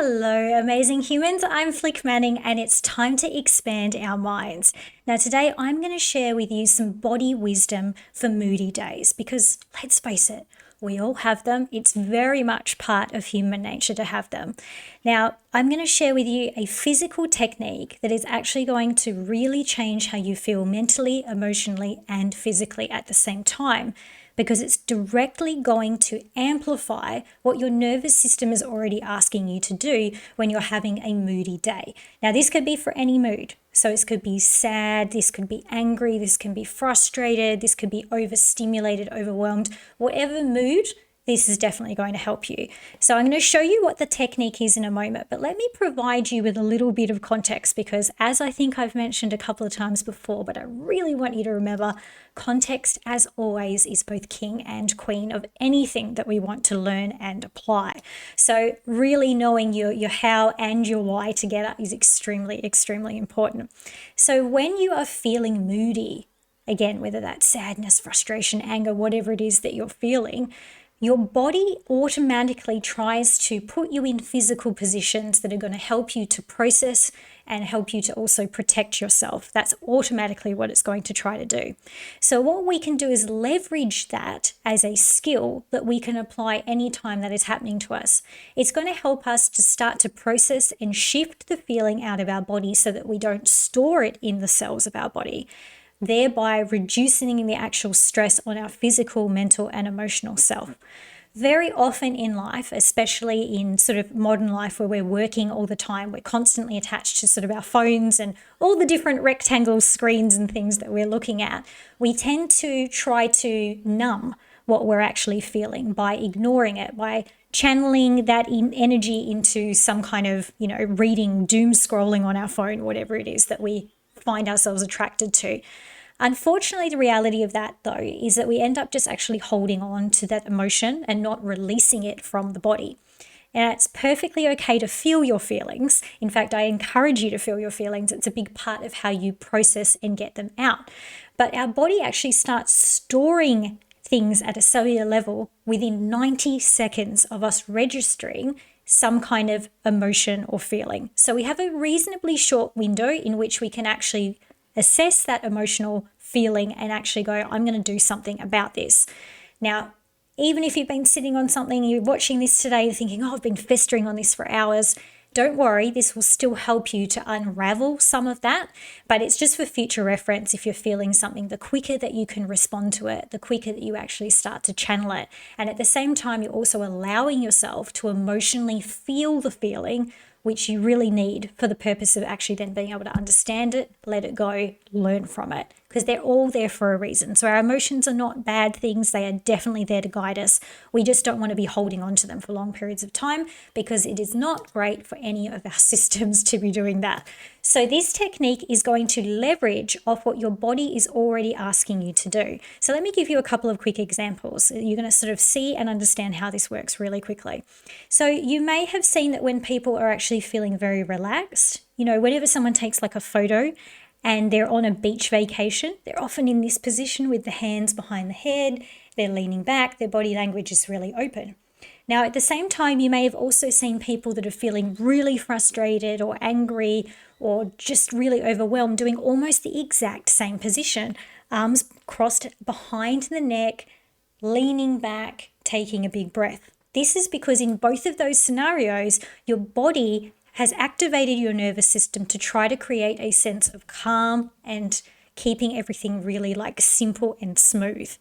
Hello, amazing humans. I'm Flic Manning, and it's time to expand our minds. Now, today I'm going to share with you some body wisdom for moody days because let's face it, we all have them. It's very much part of human nature to have them. Now, I'm going to share with you a physical technique that is actually going to really change how you feel mentally, emotionally, and physically at the same time, because it's directly going to amplify what your nervous system is already asking you to do when you're having a moody day. Now, this could be for any mood. So this could be sad, this could be angry, this can be frustrated, this could be overstimulated, overwhelmed, whatever mood. This is definitely going to help you. So I'm going to show you what the technique is in a moment, but let me provide you with a little bit of context because, as I think I've mentioned a couple of times before, but I really want you to remember, context, as always, is both king and queen of anything that we want to learn and apply. So really knowing your how and your why together is extremely, extremely important. So when you are feeling moody, again, whether that's sadness, frustration, anger, whatever it is that you're feeling, your body automatically tries to put you in physical positions that are going to help you to process and help you to also protect yourself. That's automatically what it's going to try to do. So what we can do is leverage that as a skill that we can apply anytime that is happening to us. It's going to help us to start to process and shift the feeling out of our body so that we don't store it in the cells of our body, thereby reducing the actual stress on our physical, mental, and emotional self. Very often in life, especially in sort of modern life where we're working all the time, we're constantly attached to sort of our phones and all the different rectangle screens and things that we're looking at, we tend to try to numb what we're actually feeling by ignoring it, by channeling that energy into some kind of, reading, doom scrolling on our phone, whatever it is that we find ourselves attracted to. Unfortunately, the reality of that, though, is that we end up just actually holding on to that emotion and not releasing it from the body. And it's perfectly okay to feel your feelings. In fact, I encourage you to feel your feelings. It's a big part of how you process and get them out. But our body actually starts storing things at a cellular level within 90 seconds of us registering some kind of emotion or feeling. So we have a reasonably short window in which we can actually assess that emotional feeling and actually go, I'm going to do something about this. Now, even if you've been sitting on something, you're watching this today thinking, I've been festering on this for hours, don't worry, this will still help you to unravel some of that, but it's just for future reference. If you're feeling something, the quicker that you can respond to it, the quicker that you actually start to channel it. And at the same time, you're also allowing yourself to emotionally feel the feeling, which you really need for the purpose of actually then being able to understand it, let it go, learn from it, because they're all there for a reason. So our emotions are not bad things. They are definitely there to guide us. We just don't want to be holding on to them for long periods of time because it is not great for any of our systems to be doing that. So this technique is going to leverage off what your body is already asking you to do. So let me give you a couple of quick examples. You're going to sort of see and understand how this works really quickly. So you may have seen that when people are actually feeling very relaxed, whenever someone takes like a photo and they're on a beach vacation, they're often in this position with the hands behind the head, they're leaning back, their body language is really open. Now, at the same time, you may have also seen people that are feeling really frustrated or angry or just really overwhelmed doing almost the exact same position, arms crossed behind the neck, leaning back, taking a big breath. This is because in both of those scenarios, your body has activated your nervous system to try to create a sense of calm and keeping everything really simple and smooth.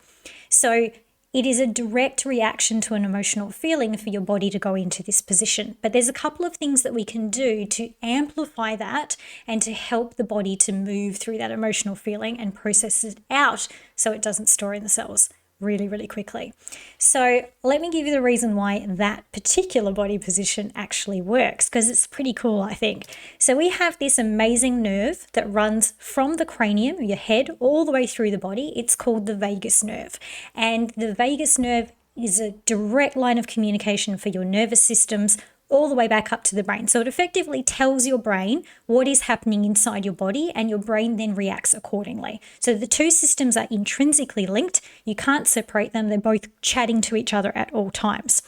So it is a direct reaction to an emotional feeling for your body to go into this position. But there's a couple of things that we can do to amplify that and to help the body to move through that emotional feeling and process it out so it doesn't store in the cells really, really quickly. So let me give you the reason why that particular body position actually works, because it's pretty cool, I think. So we have this amazing nerve that runs from the cranium, your head, all the way through the body. It's called the vagus nerve. And the vagus nerve is a direct line of communication for your nervous systems all the way back up to the brain. So it effectively tells your brain what is happening inside your body, and your brain then reacts accordingly. So the two systems are intrinsically linked. You can't separate them. They're both chatting to each other at all times.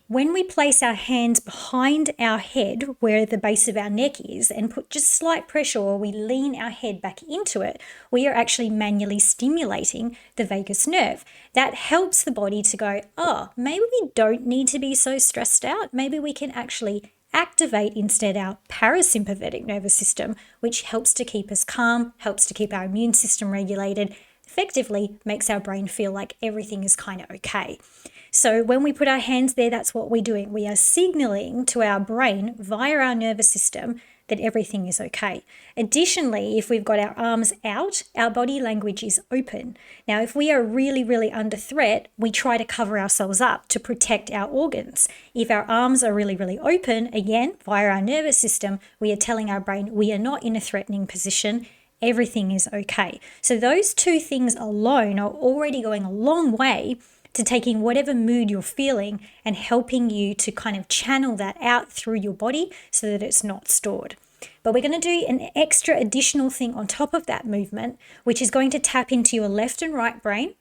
When we place our hands behind our head, where the base of our neck is, and put just slight pressure, or we lean our head back into it, we are actually manually stimulating the vagus nerve. That helps the body to go, oh, maybe we don't need to be so stressed out. Maybe we can actually activate instead our parasympathetic nervous system, which helps to keep us calm, helps to keep our immune system regulated, effectively makes our brain feel like everything is kind of okay. So when we put our hands there, that's what we're doing. We are signaling to our brain via our nervous system that everything is okay. Additionally, if we've got our arms out, our body language is open. Now, if we are really, really under threat, we try to cover ourselves up to protect our organs. If our arms are really, really open, again, via our nervous system, we are telling our brain we are not in a threatening position. Everything is okay. So those two things alone are already going a long way to taking whatever mood you're feeling and helping you to kind of channel that out through your body so that it's not stored. But we're going to do an extra additional thing on top of that movement, which is going to tap into your left and right brain.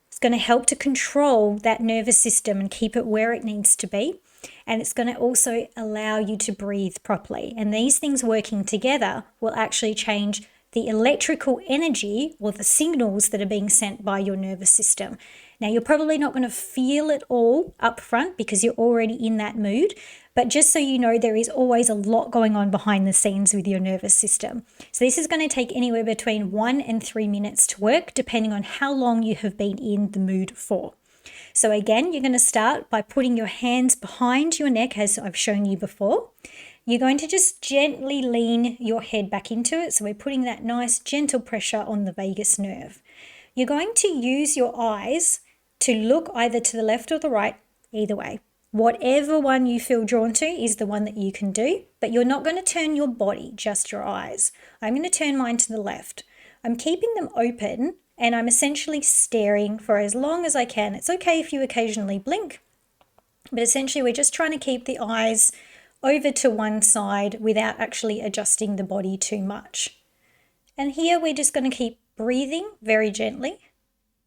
It's going to help to control that nervous system and keep it where it needs to be. And it's going to also allow you to breathe properly. And these things working together will actually change the electrical energy or the signals that are being sent by your nervous system. Now, you're probably not going to feel it all up front because you're already in that mood, but just so you know, there is always a lot going on behind the scenes with your nervous system. So this is going to take anywhere between 1 and 3 minutes to work, depending on how long you have been in the mood for. So again, you're going to start by putting your hands behind your neck, as I've shown you before. You're going to just gently lean your head back into it. So we're putting that nice gentle pressure on the vagus nerve. You're going to use your eyes to look either to the left or the right, either way. Whatever one you feel drawn to is the one that you can do, but you're not going to turn your body, just your eyes. I'm going to turn mine to the left. I'm keeping them open and I'm essentially staring for as long as I can. It's okay if you occasionally blink, but essentially we're just trying to keep the eyes over to one side without actually adjusting the body too much. And here we're just going to keep breathing very gently.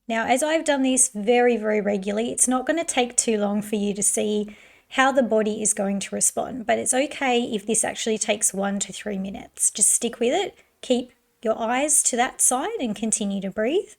Now, as I've done this very, very regularly, it's not going to take too long for you to see how the body is going to respond, but it's okay if this actually takes 1 to 3 minutes. Just stick with it, keep your eyes to that side and continue to breathe.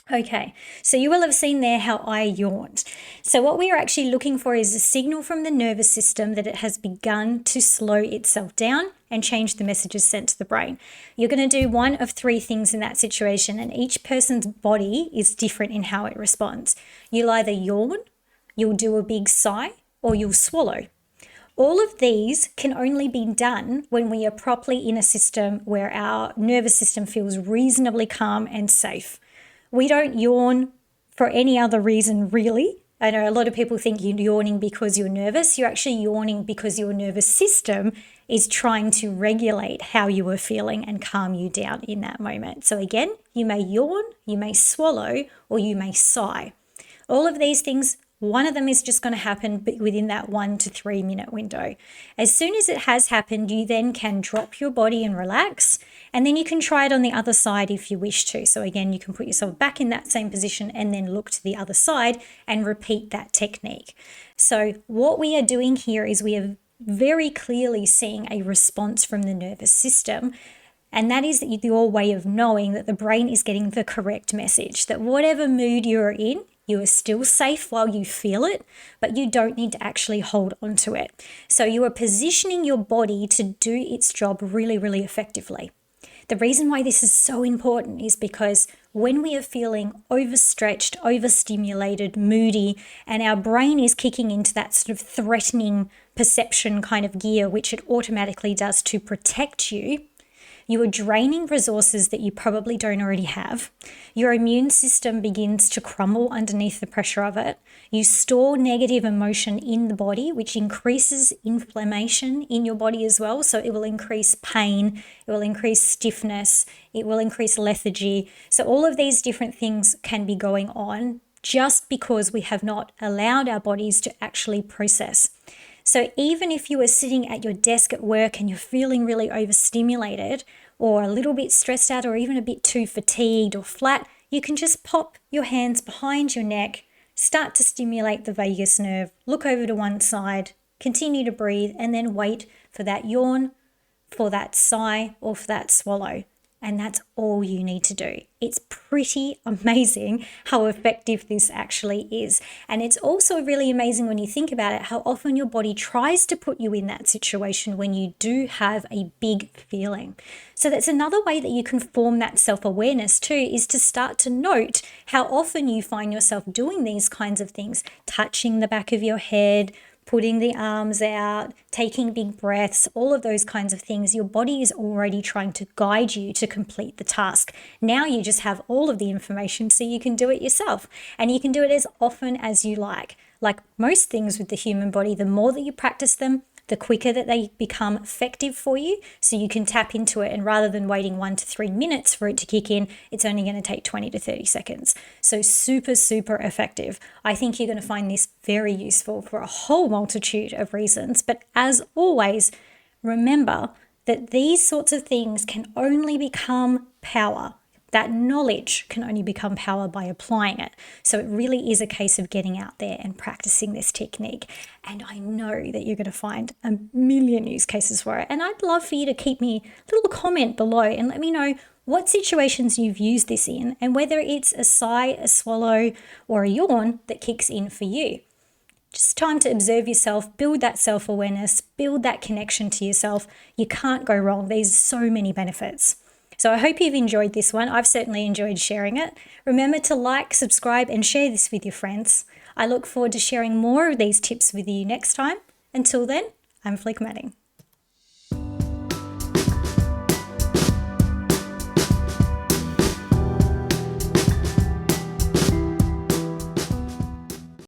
Okay, so you will have seen there how I yawned. So what we are actually looking for is a signal from the nervous system that it has begun to slow itself down and change the messages sent to the brain. You're going to do one of 3 things in that situation, and each person's body is different in how it responds. You'll either yawn, you'll do a big sigh, or you'll swallow. All of these can only be done when we are properly in a system where our nervous system feels reasonably calm and safe. We don't yawn for any other reason, really. I know a lot of people think you're yawning because you're nervous. You're actually yawning because your nervous system is trying to regulate how you are feeling and calm you down in that moment. So again, you may yawn, you may swallow, or you may sigh. All of these things, one of them is just going to happen within that 1 to 3 minute window. As soon as it has happened, you then can drop your body and relax, and then you can try it on the other side if you wish to. So again, you can put yourself back in that same position and then look to the other side and repeat that technique. So what we are doing here is we are very clearly seeing a response from the nervous system. And that is your way of knowing that the brain is getting the correct message, that whatever mood you're in, you are still safe while you feel it, but you don't need to actually hold on to it. So you are positioning your body to do its job really, really effectively. The reason why this is so important is because when we are feeling overstretched, overstimulated, moody, and our brain is kicking into that sort of threatening perception kind of gear, which it automatically does to protect you, you are draining resources that you probably don't already have. Your immune system begins to crumble underneath the pressure of it. You store negative emotion in the body, which increases inflammation in your body as well. So it will increase pain, it will increase stiffness, it will increase lethargy. So all of these different things can be going on just because we have not allowed our bodies to actually process. So even if you are sitting at your desk at work and you're feeling really overstimulated or a little bit stressed out or even a bit too fatigued or flat, you can just pop your hands behind your neck, start to stimulate the vagus nerve, look over to one side, continue to breathe, and then wait for that yawn, for that sigh, or for that swallow. And that's all you need to do. It's pretty amazing how effective this actually is. And it's also really amazing when you think about it, how often your body tries to put you in that situation when you do have a big feeling. So that's another way that you can form that self-awareness too, is to start to note how often you find yourself doing these kinds of things, touching the back of your head, putting the arms out, taking big breaths, all of those kinds of things. Your body is already trying to guide you to complete the task. Now you just have all of the information so you can do it yourself. And you can do it as often as you like. Like most things with the human body, the more that you practice them, the quicker that they become effective for you, so you can tap into it. And rather than waiting 1 to 3 minutes for it to kick in, it's only going to take 20 to 30 seconds. So super, super effective. I think you're going to find this very useful for a whole multitude of reasons. But as always, remember that these sorts of things can only become power. That knowledge can only become power by applying it. So it really is a case of getting out there and practicing this technique. And I know that you're going to find a million use cases for it. And I'd love for you to keep me a little comment below and let me know what situations you've used this in and whether it's a sigh, a swallow, or a yawn that kicks in for you. Just time to observe yourself, build that self-awareness, build that connection to yourself. You can't go wrong. There's so many benefits. So I hope you've enjoyed this one. I've certainly enjoyed sharing it. Remember to like, subscribe, and share this with your friends. I look forward to sharing more of these tips with you next time. Until then, I'm Flic.